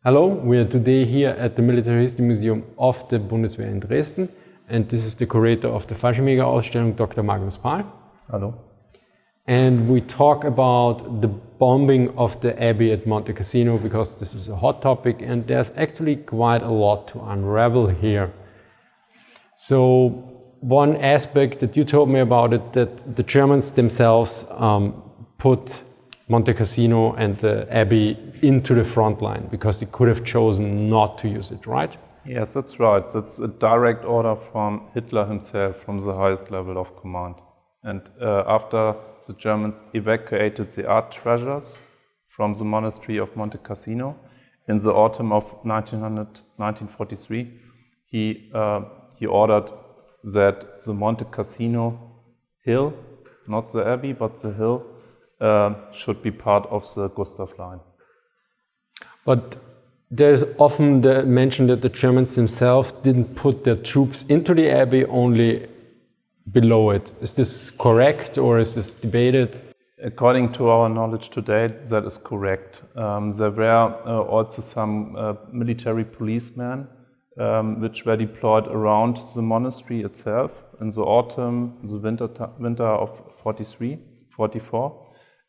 Hello, we are today here at the Military History Museum of the Bundeswehr in Dresden, and this is the curator of the Fallschirmjäger Ausstellung, Dr. Magnus Pahl. Hello. And we talk about the bombing of the Abbey at Monte Cassino because this is a hot topic and there's actually quite a lot to unravel here. So one aspect that you told me about it, that the Germans themselves put Monte Cassino and the Abbey into the front line because they could have chosen not to use it, right? Yes, that's right. That's a direct order from Hitler himself, from the highest level of command. And after the Germans evacuated the art treasures from the monastery of Monte Cassino in the autumn of 1943, he ordered that the Monte Cassino hill, not the Abbey, but the hill, should be part of the Gustav line. But there's often the mention that the Germans themselves didn't put their troops into the Abbey, only below it. Is this correct or is this debated? According to our knowledge today, that is correct. There were also some military policemen which were deployed around the monastery itself in the autumn, the winter of 44,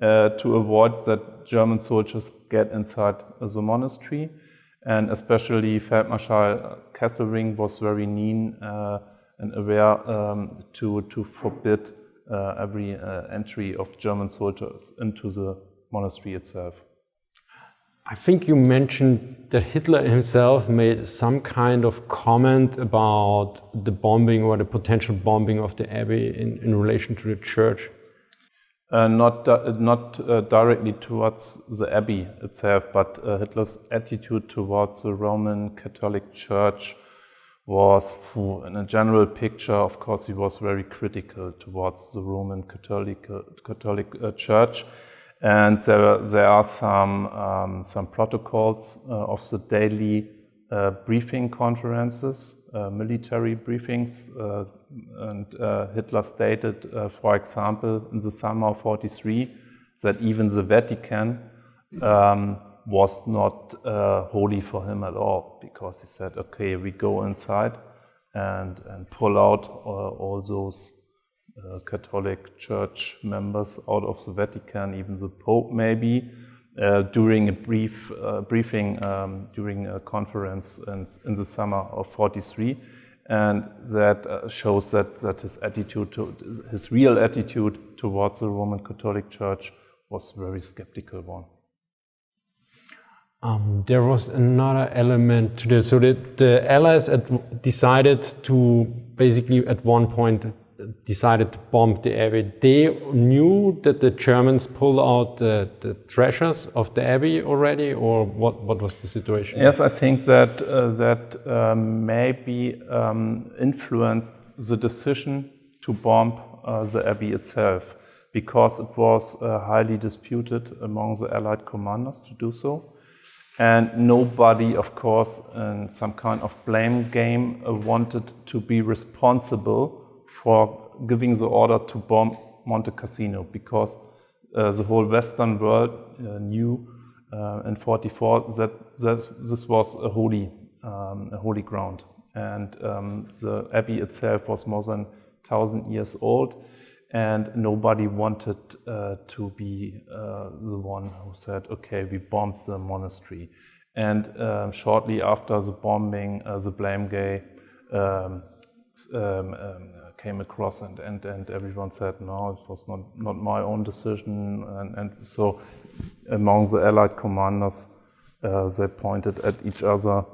to avoid that German soldiers get inside the monastery. And especially Feldmarschall Kesselring was very keen and aware to forbid every entry of German soldiers into the monastery itself. I think you mentioned that Hitler himself made some kind of comment about the bombing or the potential bombing of the Abbey in relation to the church. Not directly towards the Abbey itself, but Hitler's attitude towards the Roman Catholic Church was, in a general picture, of course, he was very critical towards the Roman Catholic Church, and there are some protocols of the daily briefing conferences, military briefings, and Hitler stated, for example, in the summer of 43, that even the Vatican was not holy for him at all, because he said, okay, we go inside and pull out all those Catholic Church members out of the Vatican, even the Pope maybe, during a briefing during a conference in the summer of 43. And that shows that his real attitude towards the Roman Catholic Church was a very skeptical one. There was another element to this. So the Allies decided to basically at one point decided to bomb the Abbey. They knew that the Germans pulled out the treasures of the Abbey already, or what was the situation? Yes, I think that maybe influenced the decision to bomb the Abbey itself, because it was highly disputed among the Allied commanders to do so. And nobody, of course, in some kind of blame game, wanted to be responsible for giving the order to bomb Monte Cassino, because the whole Western world knew in 44 that this was a holy ground, and the Abbey itself was more than 1,000 years old, and nobody wanted to be the one who said, okay, we bombed the monastery. And shortly after the bombing, the blame game came across, and everyone said, no, it was not my own decision. And so among the Allied commanders, they pointed at each other.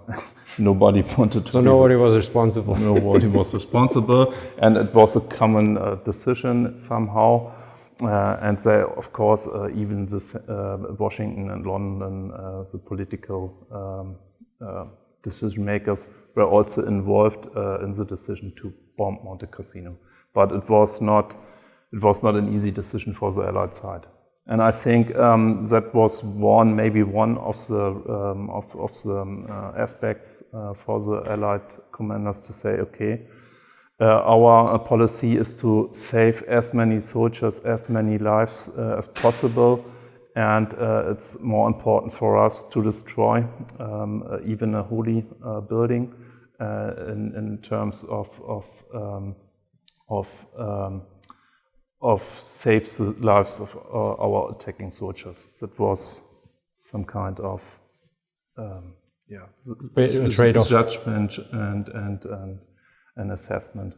Nobody wanted to. So nobody was responsible. Nobody was responsible, and it was a common decision somehow. And they, of course, even this, Washington and London, the political decision makers were also involved in the decision to bomb Monte Cassino. But it was not an easy decision for the Allied side. And I think that was maybe one of the aspects for the Allied commanders to say, okay, our policy is to save as many soldiers, as many lives as possible, and it's more important for us to destroy even a holy building in terms of save the lives of our attacking soldiers. That was some kind of trade-off, judgment and assessment.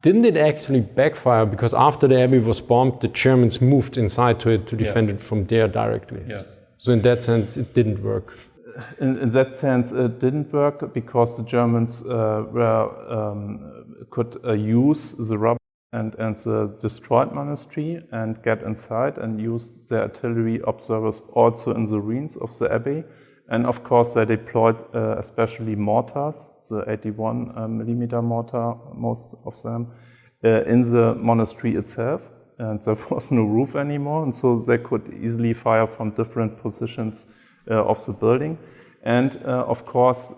Didn't it actually backfire? Because after the Abbey was bombed, the Germans moved inside to it to defend it from there directly. Yes. So in that sense, it didn't work. In that sense, it didn't work because the Germans could use the rubble and the destroyed monastery and get inside and use their artillery observers also in the ruins of the Abbey. And of course, they deployed especially mortars, the 81mm mortar, most of them, in the monastery itself. And there was no roof anymore, and so they could easily fire from different positions of the building. And of course,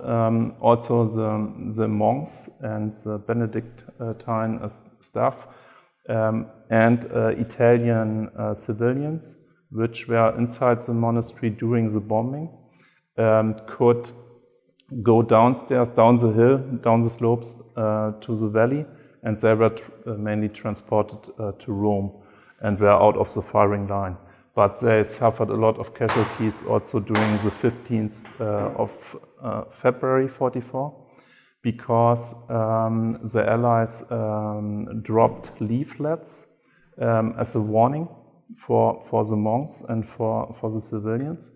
also the monks and the Benedictine staff and Italian civilians, which were inside the monastery during the bombing, could go downstairs, down the hill, down the slopes to the valley, and they were mainly transported to Rome and were out of the firing line. But they suffered a lot of casualties also during the 15th of February 44, because the Allies dropped leaflets as a warning for the monks and for the civilians.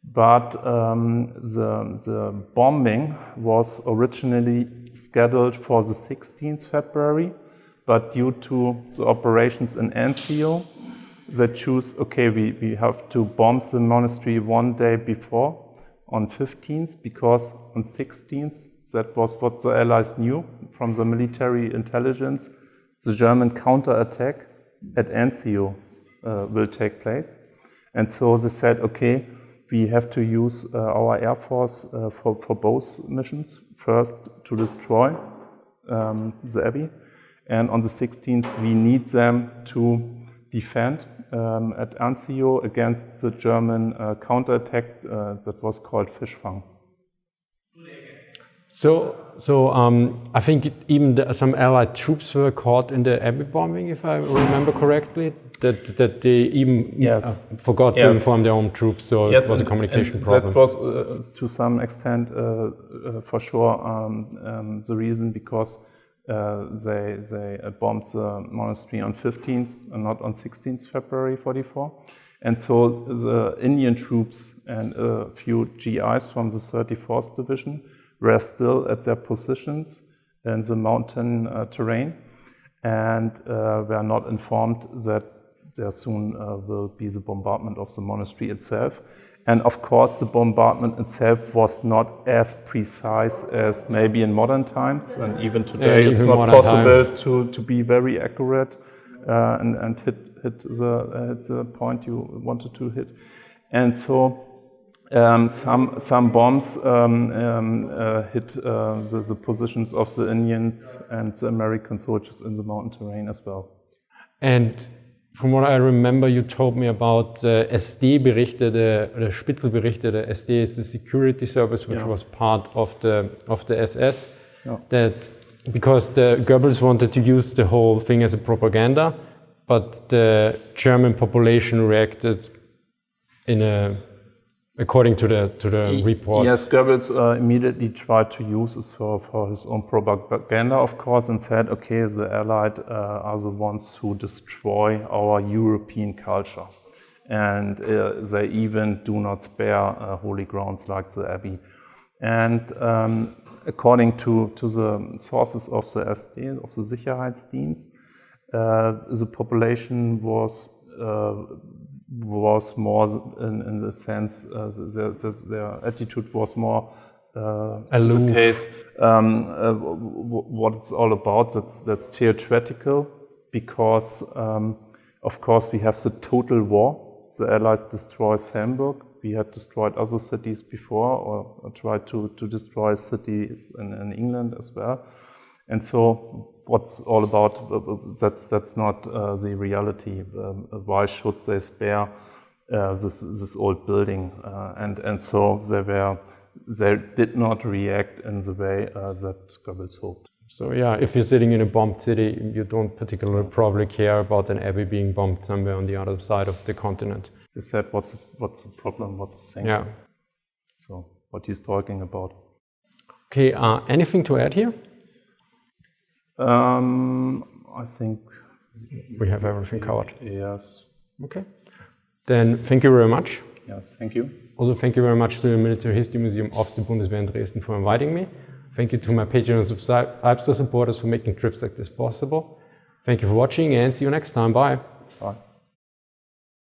But the bombing was originally scheduled for the 16th February, but due to the operations in Anzio, they choose, okay, we have to bomb the monastery one day before, on 15th, because on 16th, that was what the Allies knew from the military intelligence, the German counterattack at Anzio will take place. And so they said, okay, we have to use our Air Force for both missions. First, to destroy the Abbey, and on the 16th, we need them to defend at Anzio against the German counterattack that was called Fischfang. So I think even some Allied troops were caught in the Abbey bombing, if I remember correctly. That they even forgot to inform their own troops, so it was a communication problem. That was to some extent for sure the reason, because they bombed the monastery on 15th and not on 16th February 44. And so the Indian troops and a few GIs from the 34th Division were still at their positions in the mountain terrain, and were not informed that there soon will be the bombardment of the monastery itself. And of course, the bombardment itself was not as precise as maybe in modern times, and even today it's not possible to be very accurate and hit the point you wanted to hit. And so some bombs hit the positions of the Indians and the American soldiers in the mountain terrain as well. And from what I remember, you told me about SD-Berichte, the Spitzelberichte. The SD is the security service, which was part of the SS. That because the Goebbels wanted to use the whole thing as a propaganda, but the German population reacted according to the reports. Yes, Goebbels immediately tried to use this for his own propaganda, of course, and said, okay, the Allied are the ones who destroy our European culture. And they even do not spare holy grounds like the Abbey. And according to the sources of the SD, of the Sicherheitsdienst, the population was more in the sense their attitude was more in the case what it's all about. That's theatrical, because of course we have the total war. The Allies destroys Hamburg. We had destroyed other cities before, or tried to destroy cities in England as well. And so what's all about, that's not the reality. Why should they spare this old building, and so they did not react in the way that Goebbels hoped. So yeah, if you're sitting in a bombed city, you don't particularly probably care about an abbey being bombed somewhere on the other side of the continent. They said, what's the problem, what's the thing? Yeah. So what he's talking about. Okay, anything to add here? I think we have everything covered. Yes. Okay. Then thank you very much. Yes, thank you. Also thank you very much to the Military History Museum of the Bundeswehr in Dresden for inviting me. Thank you to my Patreon and subscriber supporters for making trips like this possible. Thank you for watching and see you next time. Bye. Bye.